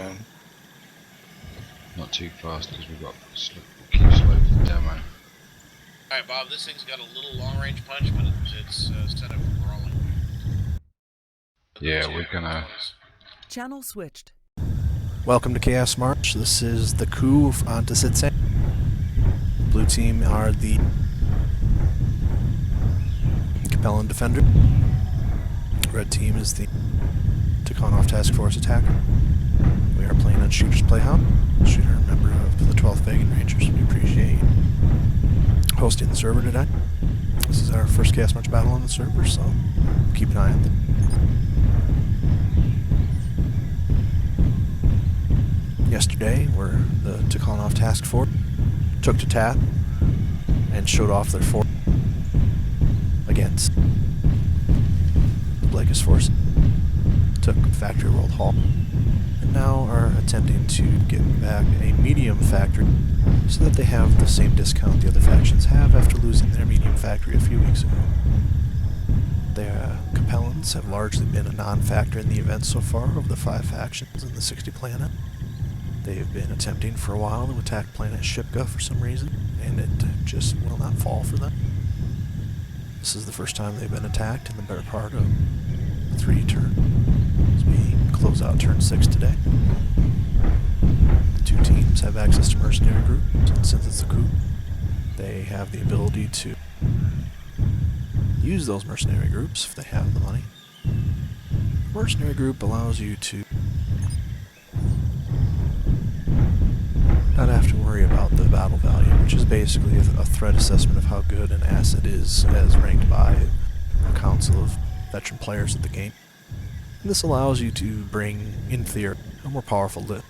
man. Not too fast because we've got we'll keep slow for the demo. Alright, Bob, this thing's got a little long-range punch, but it's set up for brawling. Yeah, we're gonna... Channel switched. Welcome to Chaos March. This is the Coup onto Tsitsang. Blue team are the Capellan defender. Red team is the Tikonov task force attacker. We are playing on Shooter's Playhouse. Shooter, a member of the 12th Vegan Rangers. We appreciate hosting the server today. This is our first Chaos March battle on the server, so keep an eye on it. Yesterday, where the Tikonov task force took to task and showed off their force against the Blakist force, took Factory World Hall, and now are attempting to get back a medium factory so that they have the same discount the other factions have after losing their medium factory a few weeks ago. The Capellans have largely been a non-factor in the event so far of the 5 factions in the 60 planet. They've been attempting for a while to attack planet Shipka for some reason, and it just will not fall for them. This is the first time they've been attacked in the better part of 3 turns, as we close out turn 6 today. The 2 teams have access to mercenary groups, and since it's a coup, they have the ability to use those mercenary groups if they have the money. The mercenary group allows you to not have to worry about the battle value, which is basically a threat assessment of how good an asset is as ranked by a council of veteran players of the game. And this allows you to bring, in theory, a more powerful list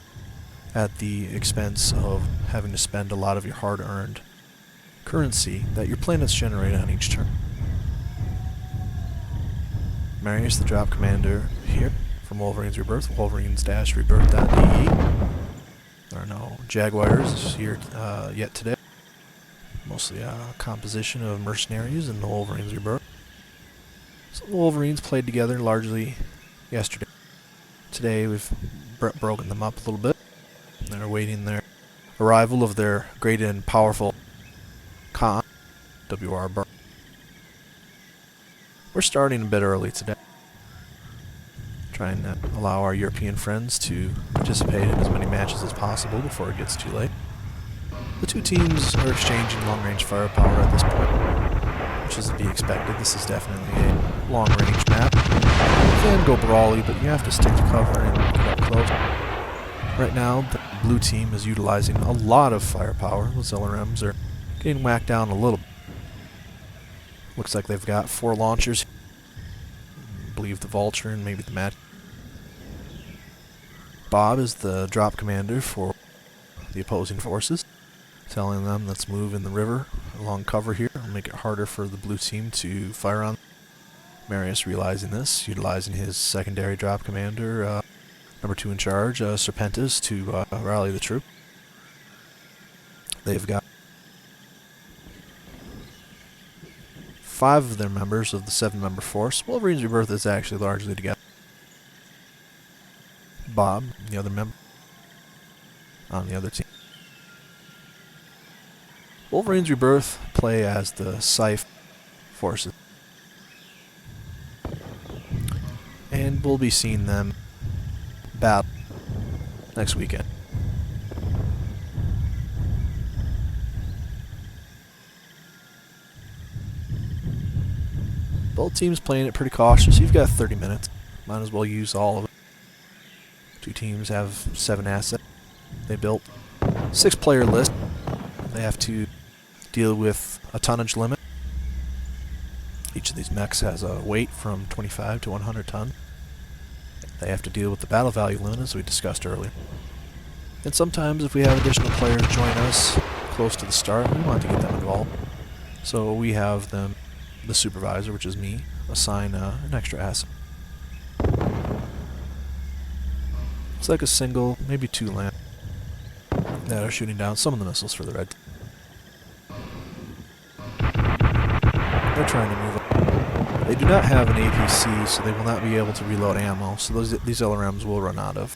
at the expense of having to spend a lot of your hard-earned currency that your planets generate on each turn. Marius, the drop commander here from Wolverine's Rebirth, Wolverines-Rebirth.de. There are no Jaguars here yet today. Mostly a composition of mercenaries and the Wolverines Rebirth. So the Wolverines played together largely yesterday. Today we've broken them up a little bit. They're awaiting their arrival of their great and powerful Khan, W.R. Burr. We're starting a bit early today, trying to allow our European friends to participate in as many matches as possible before it gets too late. The 2 teams are exchanging long-range firepower at this point, which is to be expected. This is definitely a long-range map. You can go brawly, but you have to stick to cover and get up close. Right now, the blue team is utilizing a lot of firepower. Those LRMs are getting whacked down a little bit. Looks like they've got 4 launchers. I believe the Vulture and maybe the Mat. Bob is the drop commander for the opposing forces, telling them let's move in the river along cover here. It'll make it harder for the blue team to fire on. Marius realizing this, utilizing his secondary drop commander, number 2 in charge, Serpentis, to rally the troop. They've got 5 of their members of the 7-member force. Wolverine's Rebirth is actually largely together. Bob, the other member, on the other team. Wolverine's Rebirth play as the Scythe forces. And we'll be seeing them battle next weekend. Both teams playing it pretty cautious. You've got 30 minutes. Might as well use all of it. 2 teams have 7 assets. They built 6-player list. They have to deal with a tonnage limit. Each of these mechs has a weight from 25 to 100 tons. They have to deal with the battle value limit, as we discussed earlier. And sometimes if we have additional players join us close to the start, we want to get them involved. So we have them, the supervisor, which is me, assign an extra asset. It's like a single, maybe 2 land that are shooting down some of the missiles for the red. They're trying to move up. They do not have an APC, so they will not be able to reload ammo, so these LRMs will run out of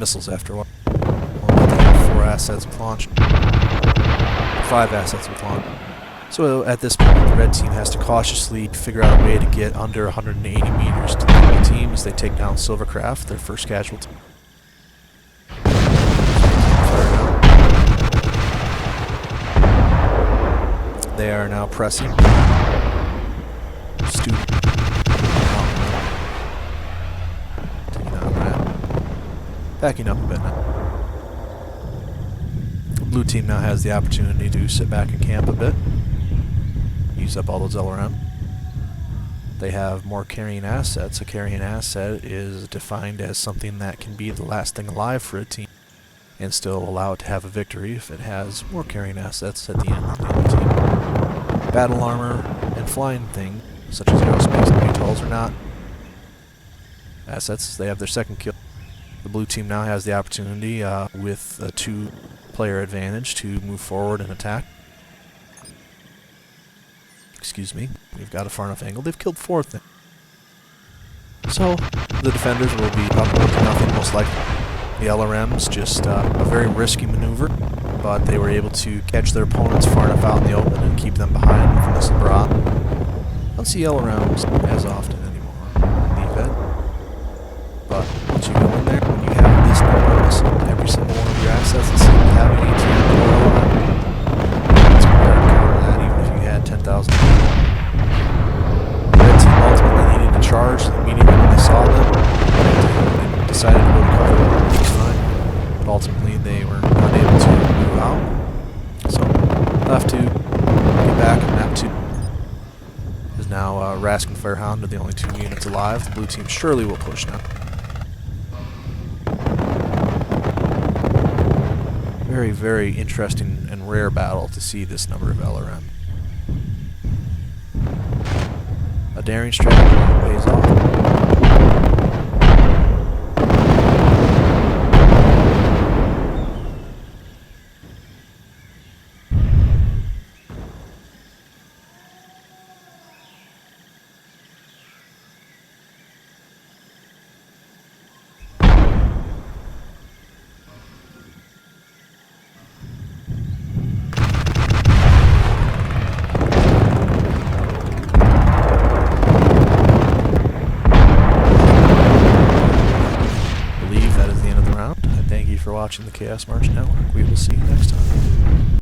missiles after a while. Well, they have 4 assets with launch. 5 assets with launch. So at this point, the red team has to cautiously figure out a way to get under 180 meters to the enemy team as they take down Silvercraft, their first casualty. They are now pressing. Student. Taking out Rat. Backing up a bit now. The blue team now has the opportunity to sit back and camp a bit. Use up all those LRM. They have more carrying assets. A carrying asset is defined as something that can be the last thing alive for a team and still allow it to have a victory if it has more carrying assets at the end of the other team. Battle armor and flying thing, such as aerospace and ATOLs, are not assets. They have their second kill. The blue team now has the opportunity, with a 2-player advantage, to move forward and attack. Excuse me, we've got a far enough angle. They've killed 4 things. So, the defenders will be up to nothing, most likely. The LRMs, just a very risky maneuver, but they were able to catch their opponents far enough out in the open and keep them behind with missile barrage. I don't see LRMs as often anymore in the event, but once you go in there, when you have this number of missiles, every single one of your assets that seem to have an ATM or LRM, it's compared to counter that even if you had 10,000. The red team ultimately needed to charge immediately when they saw them. They decided to go to cover, which was fine, but ultimately they were unable to move out. So, left to get back, and map 2 is now Rask and Firehound are the only 2 units alive. The blue team surely will push now. Very, very interesting and rare battle to see this number of LRM. A daring strategy pays off. For watching the Chaos March Network. We will see you next time.